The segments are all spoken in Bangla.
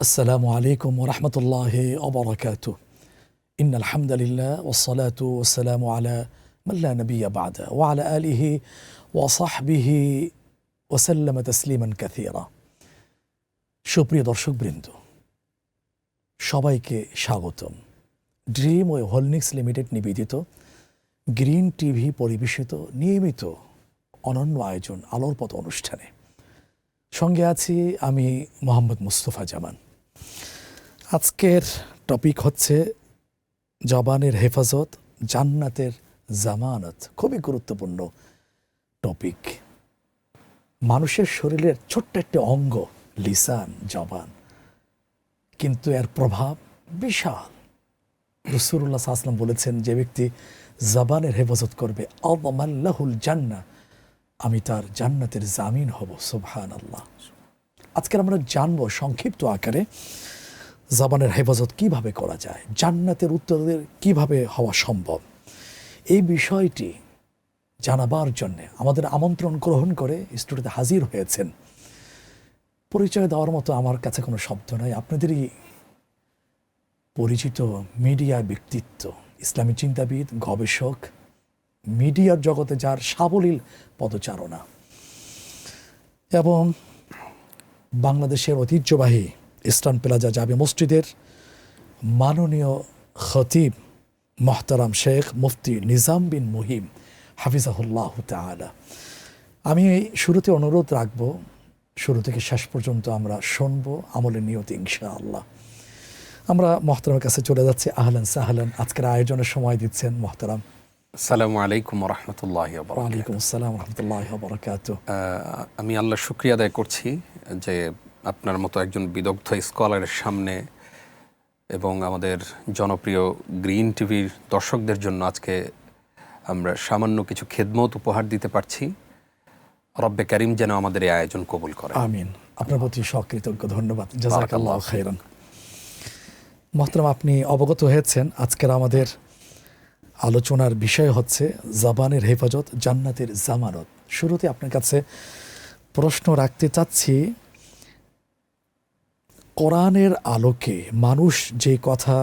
السلام عليكم ورحمة الله وبركاته. إن الحمد لله والصلاة والسلام على من لا نبي بعده وعلى آله وصحبه وسلم تسليما كثيرا. সুপ্রিয় দর্শকবৃন্দ, সবাইকে স্বাগতম। ড্রিম ও হোলনিক্স লিমিটেড নিবেদিত গ্রিন টিভি পরিবেশিত নিয়মিত অনন্য আয়োজন আলোর পথ অনুষ্ঠানে সঙ্গে আছি আমি মোহাম্মদ মুস্তফা জামান। আজকের টপিক হচ্ছে জবানের হেফাজত, জান্নাতের জামানত। খুবই গুরুত্বপূর্ণ টপিক। মানুষের শরীরের ছোট্ট একটি অঙ্গ লিসান, জবান, কিন্তু এর প্রভাব বিশাল। রাসূলুল্লাহ সাল্লাল্লাহু আলাইহি ওয়াসাল্লাম বলেছেন, যে ব্যক্তি জবানের হেফাজত করবে আযমাল্লাহুল জান্নাহ, আমি তার জান্নাতের জামিন হব। সুবহানাল্লাহ। আজকে আমরা জানবো সংক্ষিপ্ত আকারে জবানের হেফাজত কিভাবে করা যায়, জান্নাতের উত্তরদের কিভাবে হওয়া সম্ভব। এই বিষয়টি জানাবার জন্যে আমাদের আমন্ত্রণ গ্রহণ করে স্টুডিওতে হাজির হয়েছেন। পরিচয় দেওয়ার মতো আমার কাছে কোনো শব্দ নাই। আপনাদেরই পরিচিত মিডিয়া ব্যক্তিত্ব, ইসলামী চিন্তাবিদ, গবেষক, মিডিয়ার জগতে যার সাবলীল পদচারণা এবং বাংলাদেশের ঐতিহ্যবাহী ইস্টার্ন প্লাজা জামে মসজিদের মাননীয় খতিব মোহতারাম শেখ মুফতি নিজাম বিন মুহিম হাফিজাহুল্লাহ তাআলা। আমি শুরুতে অনুরোধ রাখব, শুরু থেকে শেষ পর্যন্ত আমরা শুনবো আমলের নিয়তি ইনশাআল্লাহ। আমরা মোহতারামের কাছে চলে যাচ্ছি। আহলান সাহলান। আজকের আয়োজনের সময় দিচ্ছেন মোহতারাম। আসসালামু আলাইকুম ওরহমতুল্লাহি ওয়া বারাকাতুহু। ওয়ালাইকুম আসসালাম ওয়া রাহমাতুল্লাহি ওয়া বারাকাতুহু। আমি আল্লাহর শুকরিয়া আদায় করছি যে আপনার মতো একজন বিদগ্ধ স্কলারের সামনে এবং আমাদের জনপ্রিয় গ্রিন টিভির দর্শকদের জন্য আজকে আমরা সামান্য কিছু খেদমত উপহার দিতে পারছি। রব্বে কারিম যেন আমাদের এই আয়োজন কবুল করে। আমিন। আপনার প্রতি সকৃতজ্ঞ, ধন্যবাদ। জাযাকাল্লাহু খাইরান। মোহতারাম, আপনি অবগত হয়েছেন আজকের আমাদের আলোচনার বিষয় হচ্ছে জবানের হেফাজত, জান্নাতের জামানত। শুরুতে আপনার কাছে প্রশ্ন রাখতে চাচ্ছি, কোরআনের আলোকে মানুষ যে কথা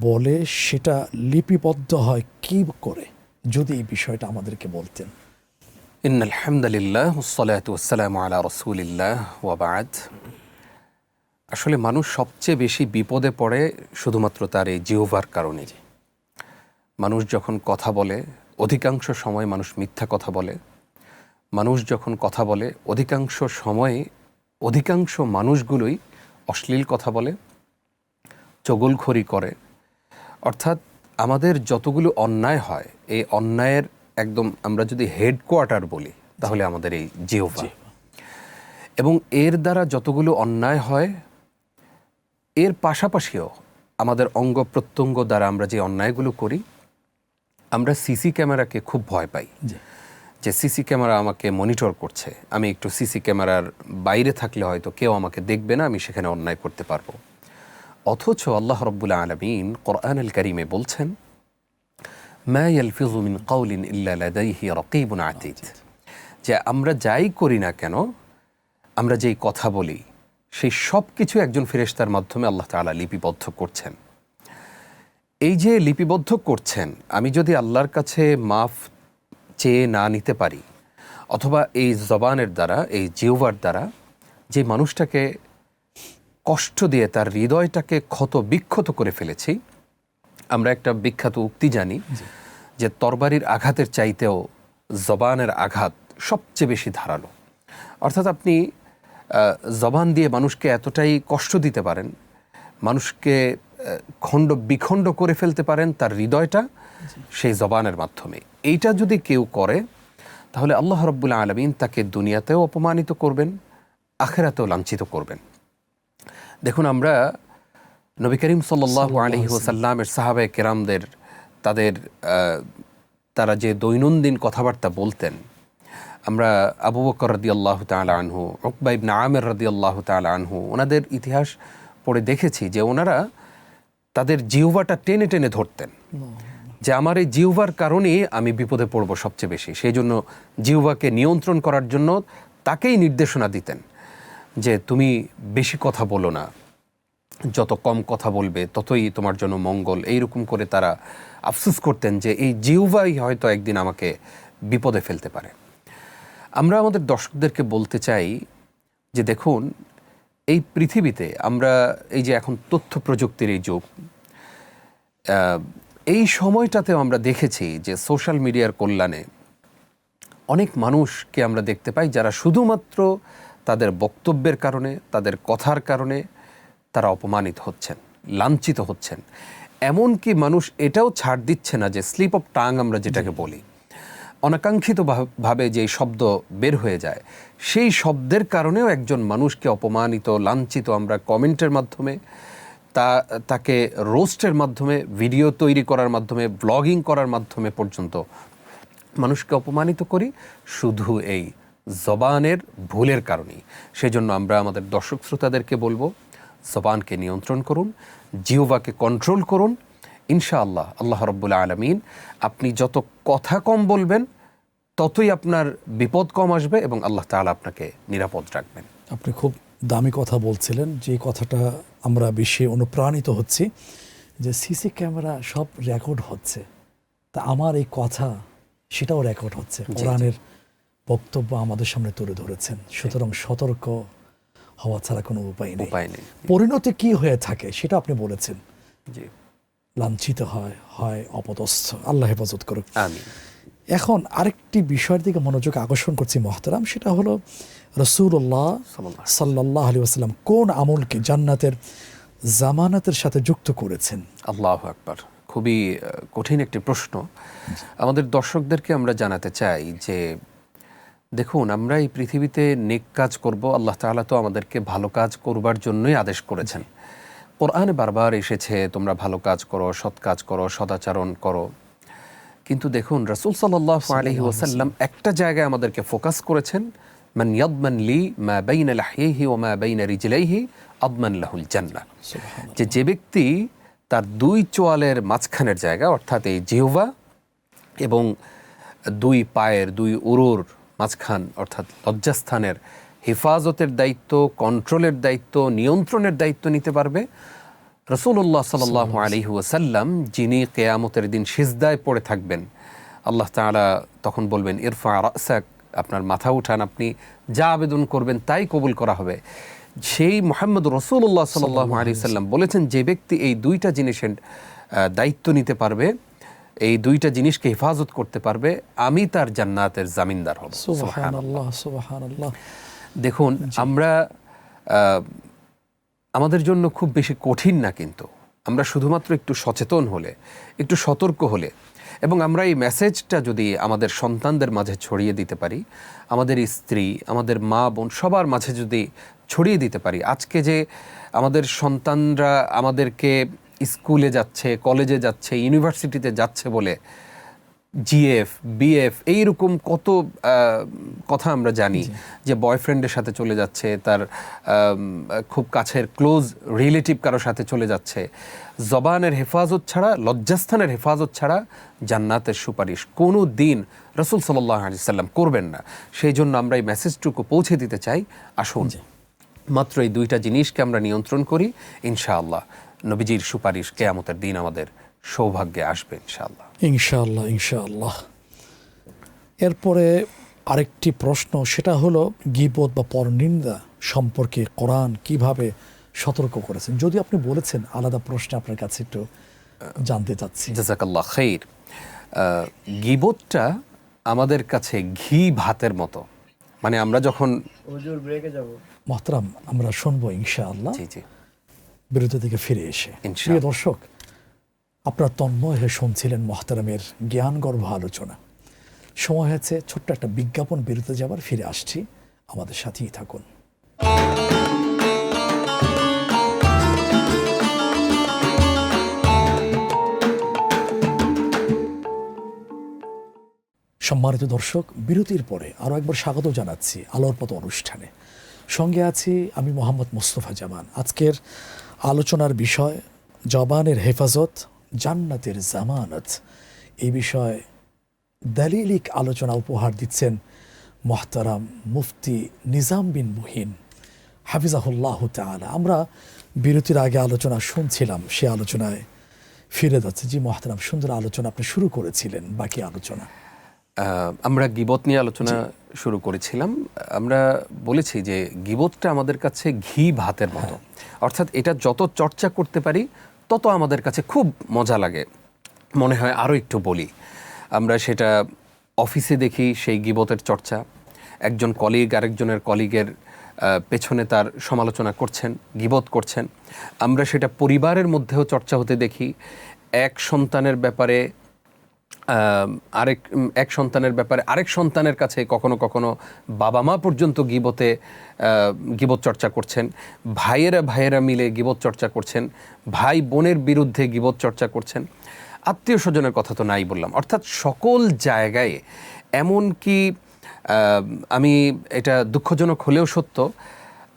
বলে সেটা লিপিবদ্ধ হয় কি করে, যদি এই বিষয়টা আমাদেরকে বলতেন। ইন্নাল হামদুলিল্লাহ ওয়াসসালাতু ওয়াসসালামু আলা রাসূলিল্লাহ ওয়া বা'দ। আসলে মানুষ সবচেয়ে বেশি বিপদে পড়ে শুধুমাত্র তার এই জিহ্বার কারণে। মানুষ যখন কথা বলে, অধিকাংশ সময় মানুষ মিথ্যা কথা বলে। মানুষ যখন কথা বলে, অধিকাংশ সময়ে অধিকাংশ মানুষগুলোই অশ্লীল কথা বলে, চগলখড়ি করে। অর্থাৎ আমাদের যতগুলো অন্যায় হয়, এই অন্যায়ের একদম আমরা যদি হেডকোয়ার্টার বলি তাহলে আমাদের এই জিহ্বা। এবং এর দ্বারা যতগুলো অন্যায় হয়, এর পাশাপাশিও আমাদের অঙ্গ প্রত্যঙ্গ দ্বারা আমরা যে অন্যায়গুলো করি, আমরা সিসি ক্যামেরাকে খুব ভয় পাই যে সিসি ক্যামেরা আমাকে মনিটর করছে। আমি একটু সিসি ক্যামেরার বাইরে থাকলে হয়তো কেউ আমাকে দেখবে না, আমি সেখানে অন্যায় করতে পারবো। অথচ আল্লাহ রাব্বুল আলামিন কোরআনুল কারীমে বলছেন, মা ইয়ালফিযু মিন কাওলিন ইল্লা লাদাইহি রাকীবুন আতীদ, যে আমরা যাই করি না কেন, আমরা যেই কথা বলি, সেই সব কিছু একজন ফেরেশতার মাধ্যমে আল্লাহ তাআলা লিপিবদ্ধ করছেন। এই যে লিপিবদ্ধ করছেন, আমি যদি আল্লাহর কাছে মাফ চেয়ে না নিতে পারি, অথবা এই জবানের দ্বারা, এই জিহ্বার দ্বারা যে মানুষটাকে কষ্ট দিয়ে তার হৃদয়টাকে ক্ষত বিক্ষত করে ফেলেছি। আমরা একটা বিখ্যাত উক্তি জানি যে তরবারির আঘাতের চাইতেও জবানের আঘাত সবচেয়ে বেশি ধারালো। অর্থাৎ আপনি জবান দিয়ে মানুষকে এতটাই কষ্ট দিতে পারেন, মানুষকে খণ্ড বিখণ্ড করে ফেলতে পারেন তার হৃদয়টা সেই জবানের মাধ্যমে। এইটা যদি কেউ করে তাহলে আল্লাহ রাব্বুল আলামিন তাকে দুনিয়াতেও অপমানিত করবেন, আখিরাতেও লাঞ্ছিত করবেন। দেখুন, আমরা নবী করিম সাল্লাল্লাহু আলাইহি ওয়াসাল্লামের সাহাবায়ে কেরামদের তারা যে দৈনন্দিন কথাবার্তা বলতেন, আমরা আবু বকর রাদিয়াল্লাহু তাআলা আনহু, উকবা ইবনে আমির রাদিয়াল্লাহু তাআলা আনহু, ওনাদের ইতিহাস পড়ে দেখেছি যে ওনারা তাদের জিহ্বাটা টেনে টেনে ধরতেন, যে আমার এই জিহ্বার কারণেই আমি বিপদে পড়ব সবচেয়ে বেশি। সেই জন্য জিহ্বাকে নিয়ন্ত্রণ করার জন্য তাকেই নির্দেশনা দিতেন যে তুমি বেশি কথা বলো না, যত কম কথা বলবে ততই তোমার জন্য মঙ্গল, এইরকম করে তারা আফসোস করতেন যে এই জিহ্বাই হয়তো একদিন আমাকে বিপদে ফেলতে পারে। আমরা আমাদের দর্শকদেরকে বলতে চাই যে দেখুন, এই পৃথিবীতে আমরা এই যে এখন তথ্য প্রযুক্তির এই যুগ, এই সময়টাতেও আমরা দেখেছি যে সোশ্যাল মিডিয়ার কল্যাণে অনেক মানুষকে আমরা দেখতে পাই যারা শুধুমাত্র তাদের বক্তব্যের কারণে, তাদের কথার কারণে তারা অপমানিত হচ্ছেন, লাঞ্ছিত হচ্ছেন। এমনকি মানুষ এটাও ছাড় দিচ্ছে না যে স্লিপ অফ টাং আমরা যেটাকে বলি, অনাকাঙ্ক্ষিত ভাবে যে শব্দ বের হয়ে যায়, সেই শব্দের কারণেও একজন মানুষকে অপমানিত, লাঞ্ছিত আমরা কমেন্টের মাধ্যমে, তাকে রোস্টের মাধ্যমে, ভিডিও তৈরি করার মাধ্যমে, ব্লগিং করার মাধ্যমে পর্যন্ত মানুষকে অপমানিত করি শুধু এই জবানের ভুলের কারণেই। সেজন্য আমরা আমাদের দর্শক শ্রোতাদেরকে বলবো, জবানকে নিয়ন্ত্রণ করুন, জিহ্বাকে কন্ট্রোল করুন। ইনশাআল্লাহ আল্লাহ রাব্বুল আলামিন, আপনি যত কথা কম বলবেন ততই আপনার বিপদ কম আসবে এবং আল্লাহ তাআলা আপনাকে নিরাপদ রাখবেন। আপনি খুব দামি কথা বলছিলেন, যে কথাটা আমরা বেশি অনুপ্রাণিত হচ্ছি যে সিসি ক্যামেরা সব রেকর্ড হচ্ছে, তা আমার এই কথা সেটাও রেকর্ড হচ্ছে। কোরআনের বক্তব্য আমাদের সামনে তুলে ধরেছেন, সুতরাং সতর্ক হওয়া ছাড়া কোনো উপায় নেই। পরিণতি কি হয়ে থাকে সেটা আপনি বলেছেন, জি, লাঞ্ছিত হয় অপদস্থ, আল্লাহ হেফাজত করুক। আমিন। এখন আরেকটি বিষয়ের দিকে মনোযোগ আকর্ষণ করছি মহতারাম, সেটা হলো রাসূলুল্লাহ সাল্লাল্লাহু আলাইহি ওয়াসাল্লাম কোন আমলকে জান্নাতের জামানাতের সাথে যুক্ত করেছেন? আল্লাহু আকবার, খুবই কঠিন একটি প্রশ্ন। আমাদের দর্শকদেরকে আমরা জানাতে চাই যে দেখুন, আমরা এই পৃথিবীতে নেক কাজ করব, আল্লাহ তাআলা তো আমাদেরকে ভালো কাজ করবার জন্যই আদেশ করেছেন। কোরআনে বারবার এসেছে তোমরা ভালো কাজ করো, সৎ কাজ করো, সদাচরণ করো। কিন্তু দেখুন, রাসূল সাল্লাল্লাহু আলাইহি ওয়াসাল্লাম একটা জায়গায় আমাদেরকে ফোকাস করেছেন, মান ইয়াদমান লি মা বাইনা লাহইহি ওয়া মা বাইনা রিজলাইহি আদমান লাহুল জান্নাহ। যে ব্যক্তি তার দুই চোয়ালের মাঝখানের জায়গা অর্থাৎ এই জিহ্বা এবং দুই পায়ের দুই উরুর মাঝখান অর্থাৎ লজ্জাস্থানের হেফাজতের দায়িত্ব, কন্ট্রোলের দায়িত্ব, নিয়ন্ত্রণের দায়িত্ব নিতে পারবে, রাসূলুল্লাহ সাল্লাল্লাহু আলাইহি ওয়াসাল্লাম যিনি কিয়ামতের দিন সিজদায় পড়ে থাকবেন, আল্লাহ তাআলা তখন বলবেন ইরফা রাসাক, আপনার মাথা উঠান, আপনি যা আবেদন করবেন তাই কবুল করা হবে। সেই মুহাম্মদ রাসূলুল্লাহ সাল্লাল্লাহু আলাইহি ওয়াসাল্লাম বলেছেন, যে ব্যক্তি এই দুইটা জিনিসের দায়িত্ব নিতে পারবে, এই দুইটা জিনিসকে হেফাজত করতে পারবে, আমি তার জান্নাতের জামিনদার হব। সুবহানাল্লাহ, সুবহানাল্লাহ। দেখুন, আমরা আমাদের জন্য খুব বেশি কঠিন না, কিন্তু আমরা শুধুমাত্র একটু সচেতন হলে, একটু সতর্ক হলে এবং আমরা এই মেসেজটা যদি আমাদের সন্তানদের মাঝে ছড়িয়ে দিতে পারি, আমাদের স্ত্রী, আমাদের মা বোন সবার মাঝে যদি ছড়িয়ে দিতে পারি, আজকে যে আমাদের সন্তানরা আমাদেরকে স্কুলে যাচ্ছে, কলেজে যাচ্ছে, ইউনিভার্সিটিতে যাচ্ছে বলে জিএফ, বিএফ এইরকম কত কথা আমরা জানি, যে বয়ফ্রেন্ডের সাথে চলে যাচ্ছে, তার খুব কাছের ক্লোজ রিলেটিভ কারোর সাথে চলে যাচ্ছে। জবানের হেফাজত ছাড়া, লজ্জাস্থানের হেফাজত ছাড়া জান্নাতের সুপারিশ কোনো দিন রাসূল সাল্লাল্লাহু আলাইহি ওয়াসাল্লাম করবেন না। সেই জন্য আমরা এই মেসেজটুকু পৌঁছে দিতে চাই, আসুন মাত্র এই দুইটা জিনিসকে আমরা নিয়ন্ত্রণ করি, ইনশাআল্লাহ নবীজির সুপারিশ কিয়ামতের দিন আমাদের সৌভাগ্যে আসবে ইনশাআল্লাহ। ইনশাআল্লাহ, ইনশাআল্লাহ। এরপরে আরেকটি প্রশ্ন, সেটা হলো গীবত বা পরনিন্দা সম্পর্কে কোরআন কিভাবে সতর্ক করেছেন? যদি আপনি বলেছেন, আলাদা প্রশ্ন আপনার কাছে একটু জানতে চাচ্ছি। জাযাকাল্লাহ খাইর। গীবতটা আমাদের কাছে ঘি ভাতের মতো, মানে আমরা যখন মহতারাম আমরা শুনবো ইনশাআল্লাহ জি জি বিরতি থেকে ফিরে এসে। প্রিয় দর্শক, আপনার তন্ময় হয়ে শুনছিলেন মহতারামের জ্ঞানগর্ভ আলোচনা। সময় হয়েছে ছোট্ট একটা বিজ্ঞাপন বিরতি যাবার, ফিরে আসছি, আমাদের সাথেই থাকুন। সম্মানিত দর্শক, বিরতির পরে আরও একবার স্বাগত জানাচ্ছি আলোর পথ অনুষ্ঠানে। সঙ্গে আছি আমি মোহাম্মদ মোস্তফা জামান। আজকের আলোচনার বিষয় জবানের হেফাজত, জান্নাতের জামানত। এই বিষয়ে দালিলিক আলোচনা উপহার দিচ্ছেন মোহতারাম মুফতি নিজাম বিন মুহিন হাফিজাহুল্লাহ তাআলা। আমরা বিরতির আগে আলোচনা শুনছিলাম, সে আলোচনায় ফিরে যাচ্ছে। জি মোহতারাম, সুন্দর আলোচনা আপনি শুরু করেছিলেন, বাকি আলোচনা। আমরা গীবত নিয়ে আলোচনা শুরু করেছিলাম। আমরা বলেছি যে গীবতটা আমাদের কাছে ঘি ভাতের মতো, অর্থাৎ এটা যত চর্চা করতে পারি তত আমাদের কাছে খুব মজা লাগে, মনে হয় আরও একটু বলি। আমরা সেটা অফিসে দেখি, সেই গীবতের চর্চা, একজন কলিগ আরেকজনের কলিগের পেছনে তার সমালোচনা করছেন, গীবত করছেন। আমরা সেটা পরিবারের মধ্যেও চর্চা হতে দেখি। এক সন্তানের ব্যাপারে এক সন্তানের ব্যাপারে আরেক সন্তানের কাছে কখনো কখনো বাবা মা পর্যন্ত গীবত চর্চা করছেন। ভাইয়েরা মিলে গীবত চর্চা করছেন, ভাই বোনের বিরুদ্ধে গীবত চর্চা করছেন। আত্মীয় স্বজনের কথা তো নাই বললাম। অর্থাৎ সকল জায়গায়, এমনকি আমি এটা দুঃখজনক হলেও সত্য,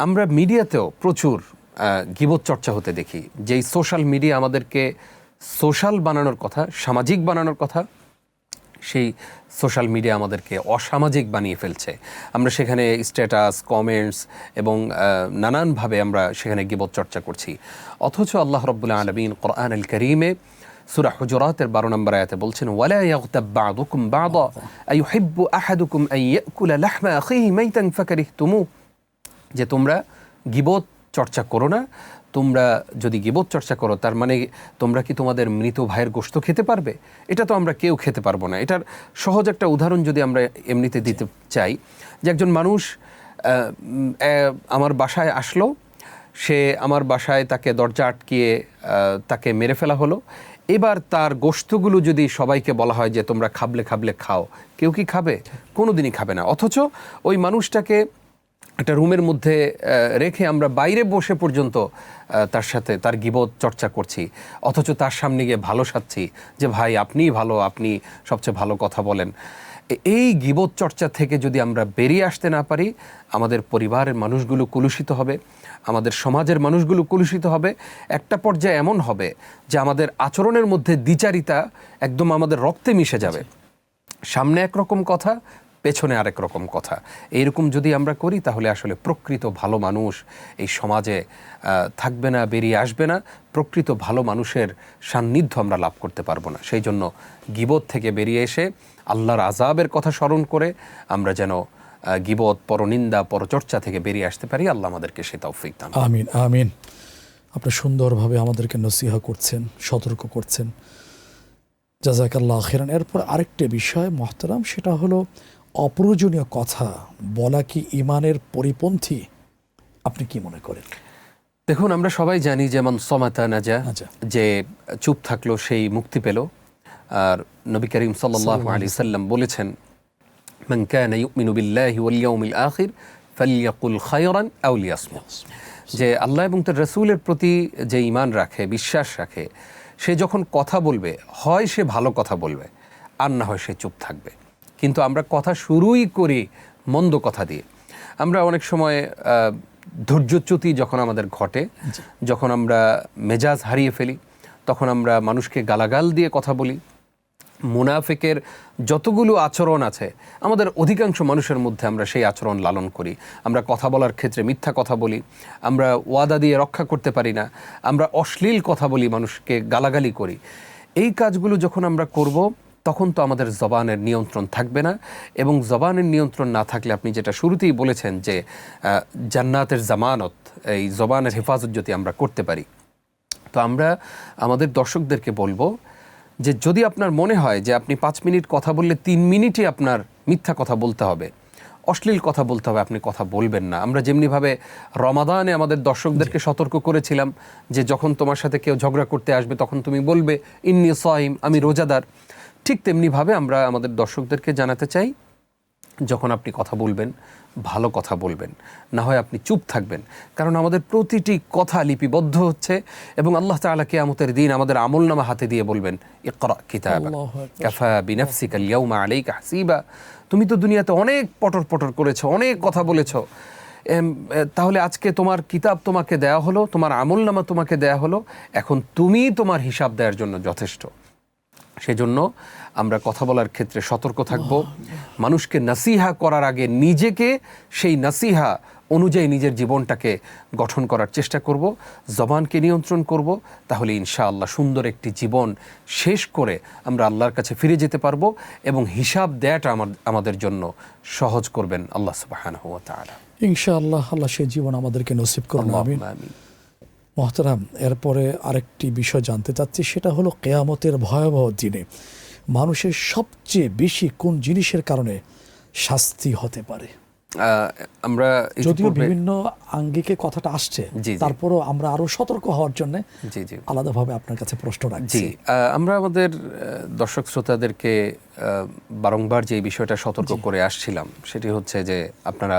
আমরা মিডিয়াতেও প্রচুর গীবত চর্চা হতে দেখি। যেই সোশ্যাল মিডিয়া আমাদেরকে সোশ্যাল বানানোর কথা, সামাজিক বানানোর কথা, সেই সোশ্যাল মিডিয়া আমাদেরকে অসামাজিক বানিয়ে ফেলছে। আমরা সেখানে স্ট্যাটাস, কমেন্টস এবং নানানভাবে আমরা সেখানে গীবত চর্চা করছি। অথচ আল্লাহ রাব্বুল আলামিন কোরআন আল কারীমে সূরা হুজুরাতের 12 নম্বর আয়াতে বলছেন, ওয়ালা ইয়াগতাব বা'দুকুম বা'দা আইয়ুহিব্বু আহাদুকুম আন ইয়াকুলা লাহমা আখিহি মাইতান ফাকারিহতুমু, যে তোমরা গীবত চর্চা করো না। তোমরা যদি গীবত চর্চা করো, তার মানে তোমরা কি তোমাদের মৃত ভাইয়ের গোশত খেতে পারবে? এটা তো আমরা কেউ খেতে পারবো না। এটার সহজ একটা উদাহরণ যদি আমরা এমনিতে দিতে চাই, যে একজন মানুষ আমার বাসায় আসলো, সে আমার বাসায়, তাকে দরজা আটকিয়ে তাকে মেরে ফেলা হলো। এবার তার গোশতগুলো যদি সবাইকে বলা হয় যে তোমরা খাবলে খাও, কেউ কি খাবে? কোনো দিনই খাবে না। অথচ ওই মানুষটাকে একটা রুমের মধ্যে রেখে আমরা বাইরে বসে পর্যন্ত তার সাথে তার গীবত চর্চা করছি, অথচ তার সামনে গিয়ে ভালো সাচ্ছি যে ভাই আপনিই ভালো, আপনি সবচেয়ে ভালো কথা বলেন। এই গীবত চর্চা থেকে যদি আমরা বেরিয়ে আসতে না পারি, আমাদের পরিবারের মানুষগুলো কলুষিত হবে, আমাদের সমাজের মানুষগুলো কলুষিত হবে। একটা পর্যায়ে এমন হবে যে আমাদের আচরণের মধ্যে দ্বিচারিতা একদম আমাদের রক্তে মিশে যাবে। সামনে একরকম কথা, পেছনে আরেক রকম কথা। এইরকম যদি আমরা করি, তাহলে আসলে প্রকৃত ভালো মানুষ এই সমাজে থাকবে না, বেরিয়ে আসবে না। প্রকৃত ভালো মানুষের সান্নিধ্য আমরা লাভ করতে পারবো না। সেই জন্য গীবত থেকে বেরিয়ে এসে আল্লাহর আযাবের কথা স্মরণ করে আমরা যেন গীবত, পরনিন্দা, পরচর্চা থেকে বেরিয়ে আসতে পারি। আল্লাহ আমাদেরকে সে তৌফিক দান। আমিন আমিন। আপনি সুন্দরভাবে আমাদেরকে নসিহা করছেন, সতর্ক করছেন, জাযাকাল্লাহ খাইরান। এরপর আরেকটা বিষয় মোহতারাম, সেটা হলো অপ্রয়োজনীয় কথা বলা কি ঈমানের পরিপন্থী? আপনি কি মনে করেন? দেখুন, আমরা সবাই জানি যেমন সমাতা নাজা, যে চুপ থাকলো সেই মুক্তি পেল। আর নবী করিম সাল্লাল্লাহু আলাইহি সাল্লাম বলেছেন, মান কানা ইউমিনু বিল্লাহি ওয়াল ইয়াউমিল আখির ফালইয়াকুল খায়রান আও লিয়াসমুত, যে আল্লাহ এবং তার রাসূলের প্রতি যে ঈমান রাখে, বিশ্বাস রাখে, সে যখন কথা বলবে, হয় সে ভালো কথা বলবে, আর না হয় সে চুপ থাকবে। কিন্তু আমরা কথা শুরুই করি মন্দ কথা দিয়ে। আমরা অনেক সময় ধৈর্যচ্যুতি যখন আমাদের ঘটে, যখন আমরা মেজাজ হারিয়ে ফেলি, তখন আমরা মানুষকে গালাগাল দিয়ে কথা বলি। মুনাফিকের যতগুলো আচরণ আছে, আমাদের অধিকাংশ মানুষের মধ্যে আমরা সেই আচরণ লালন করি। আমরা কথা বলার ক্ষেত্রে মিথ্যা কথা বলি, আমরা ওয়াদা দিয়ে রক্ষা করতে পারি না, আমরা অশ্লীল কথা বলি, মানুষকে গালাগালি করি। এই কাজগুলো যখন আমরা করব, তখন তো আমাদের জবানের নিয়ন্ত্রণ থাকবে না। এবং জবানের নিয়ন্ত্রণ না থাকলে, আপনি যেটা শুরুতেই বলেছেন যে জান্নাতের জামানত, এই জবানের হেফাজত যদি আমরা করতে পারি, তো আমরা আমাদের দর্শকদেরকে বলবো যে যদি আপনার মনে হয় যে আপনি 5 মিনিট কথা বললে 3 মিনিটই আপনার মিথ্যা কথা বলতে হবে, অশ্লীল কথা বলতে হবে, আপনি কথা বলবেন না। আমরা যেমনিভাবে রমাদানে আমাদের দর্শকদেরকে সতর্ক করেছিলাম যে যখন তোমার সাথে কেউ ঝগড়া করতে আসবে, তখন তুমি বলবে ইন্নী সাইম, আমি রোজাদার। ঠিক তেমনিভাবে আমরা আমাদের দর্শকদেরকে জানাতে চাই, যখন আপনি কথা বলবেন, ভালো কথা বলবেন, না হয় আপনি চুপ থাকবেন। কারণ আমাদের প্রতিটি কথা লিপিবদ্ধ হচ্ছে, এবং আল্লাহ তাআলা কিয়ামতের দিন আমাদের আমলনামা হাতে দিয়ে বলবেন, ইকরা কিতাবাক কাফা বিনাফসিকা আল-ইয়াওমা আলাইকা হাসিবা। তুমি তো দুনিয়াতে অনেক পটর করেছো, অনেক কথা বলেছো, তাহলে আজকে তোমার কিতাব তোমাকে দেয়া হলো, তোমার আমলনামা তোমাকে দেয়া হলো, এখন তুমি তোমার হিসাব দেওয়ার জন্য যথেষ্ট। সেজন্য আমরা কথা বলার ক্ষেত্রে সতর্ক থাকব। মানুষকে নাসিহা করার আগে নিজেকে সেই নাসিহা অনুযায়ী নিজের জীবনটাকে গঠন করার চেষ্টা করব, জবানকে নিয়ন্ত্রণ করব, তাহলে ইনশাআল্লাহ সুন্দর একটি জীবন শেষ করে আমরা আল্লাহর কাছে ফিরে যেতে পারবো এবং হিসাব দেয়াটা আমাদের জন্য সহজ করবেন আল্লাহ সুবহানাহু ওয়া তাআলা। ইনশাআল্লাহ আল্লাহ সেই জীবন আমাদেরকে নসিব করুন, আমিন। আল্লাহুম্মা আমিন। মোহতারাম, এরপরে আরেকটি বিষয় জানতে চাচ্ছি, সেটা হলো কিয়ামতের ভয়াবহ দিনে মানুষের সবচেয়ে বেশি কোন জিনিসের কারণে শাস্তি হতে পারে? আমরা যদিও বিভিন্ন আঙ্গিকে কথাটা আসছে, জি, জি। তারপরও আমরা আরো সতর্ক হওয়ার জন্য জি জি আলাদাভাবে আপনার কাছে প্রশ্ন রাখছি। জি আমরা আমাদের দর্শক শ্রোতাদেরকে বারংবার যে বিষয়টা সতর্ক করে আসছিলাম, সেটি হচ্ছে যে আপনারা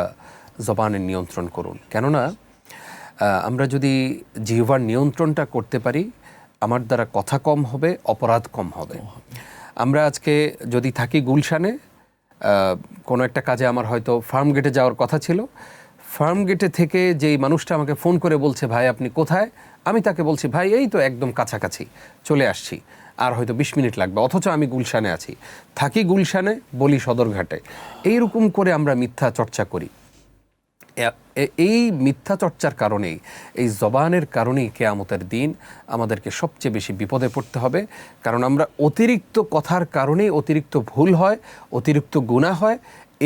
জবানের নিয়ন্ত্রণ করুন। কেননা আমরা যদি জিহ্বার নিয়ন্ত্রণটা করতে পারি, আমার দ্বারা কথা কম হবে, অপরাধ কম হবে। আমরা আজকে যদি থাকি গুলশানে, কোনো একটা কাজে আমার হয়তো ফার্ম গেটে যাওয়ার কথা ছিল, ফার্ম গেটে থেকে যেই মানুষটা আমাকে ফোন করে বলছে ভাই আপনি কোথায়, আমি তাকে বলছি ভাই এই তো একদম কাছাকাছি চলে আসছি, আর হয়তো 20 মিনিট লাগবে, অথচ আমি গুলশানে আছি, থাকি গুলশানে, বলি সদরঘাটে। এইরকম করে আমরা মিথ্যা চর্চা করি। এই মিথ্যা চর্চার কারণেই, এই জবানের কারণেই কিয়ামতের দিন আমাদেরকে সবচেয়ে বেশি বিপদে পড়তে হবে। কারণ আমরা অতিরিক্ত কথার কারণেই অতিরিক্ত ভুল হয়, অতিরিক্ত গুনাহ হয়,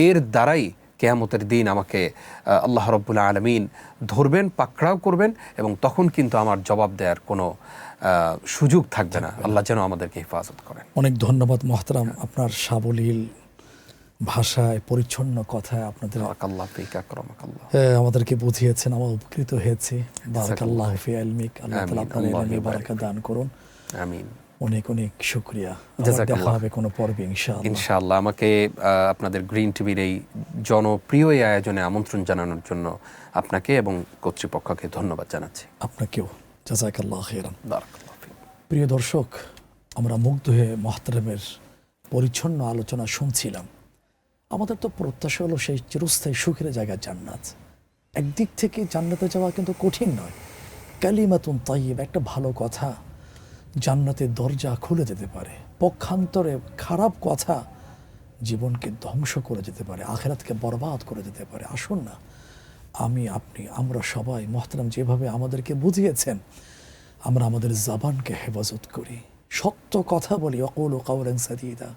এর দ্বারাই কিয়ামতের দিন আমাকে আল্লাহ রাব্বুল আলামিন ধরবেন, পাকড়াও করবেন, এবং তখন কিন্তু আমার জবাব দেওয়ার কোনো সুযোগ থাকবে না। আল্লাহ যেন আমাদেরকে হেফাজত করেন। অনেক ধন্যবাদ মোহতারাম, আপনার সাবলীল ভাষায়, পরিচ্ছন্ন কথায় আপনাদের বারাকাল্লাহু ফিকা, আকরামাকাল্লাহ। আমাদেরকে বুঝিয়েছেন, আমরা উপকৃত হয়েছি। বারাকাল্লাহু ফি ইলমিক, আল্লাহ তাআলা আপনার ইলমে বারাকাত দান করুন। আমিন। অনেক অনেক শুকরিয়া। জাযাকাল্লাহ। দেখা হবে কোনো পর্বে ইনশাআল্লাহ। ইনশাআল্লাহ। আমাকে আপনাদের গ্রিন টিভির এই জনপ্রিয় এই আয়োজনে আমন্ত্রণ জানানোর জন্য আপনাকে এবং কর্তৃপক্ষকে ধন্যবাদ জানাচ্ছি। আপনাকেও জাযাকাল্লাহু খাইরান। বারাকাল্লাহু ফিক। প্রিয় দর্শক, আমরা মুগ্ধ হয়ে মোহতারামের পরিচ্ছন্ন আলোচনা শুনছিলাম। আমাদের তো প্রত্যাশা হলো সেই চিরস্থায়ী সুখের জায়গা জান্নাত। একদিক থেকে জান্নাতে যাওয়া কিন্তু কঠিন নয়। কালিমাতুন তাইয়্যিবা, একটা ভালো কথা জান্নাতের দরজা খুলে যেতে পারে। পক্ষান্তরে খারাপ কথা জীবনকে ধ্বংস করে যেতে পারে, আখিরাতকে বরবাদ করে যেতে পারে। আসুন না, আমি, আপনি, আমরা সবাই মোহতারাম যেভাবে আমাদেরকে বুঝিয়েছেন, আমরা আমাদের জবানকে হেফাজত করি, সত্য কথা বলি, ওয়াকুলু কাওলান সাদীদা,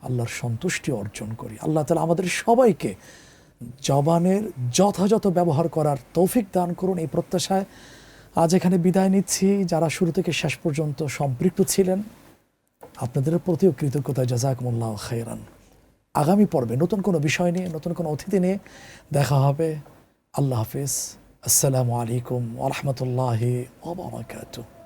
আল্লাহর সন্তুষ্টি অর্জন করি। আল্লাহ তাআলা আমাদের সবাইকে জবানের যথাযথ ব্যবহার করার তৌফিক দান করুন, এই প্রত্যাশায় আজ এখানে বিদায় নিচ্ছি। যারা শুরু থেকে শেষ পর্যন্ত সম্পৃক্ত ছিলেন, আপনাদের প্রতিও কৃতজ্ঞতা। জাযাকুমুল্লাহু খাইরান। আগামী পর্বে নতুন কোনো বিষয় নিয়ে, নতুন কোনো অতিথি নিয়ে দেখা হবে। আল্লাহ হাফিজ। আসসালামু আলাইকুম ওয়া রাহমাতুল্লাহি ওয়া বারাকাতুহু।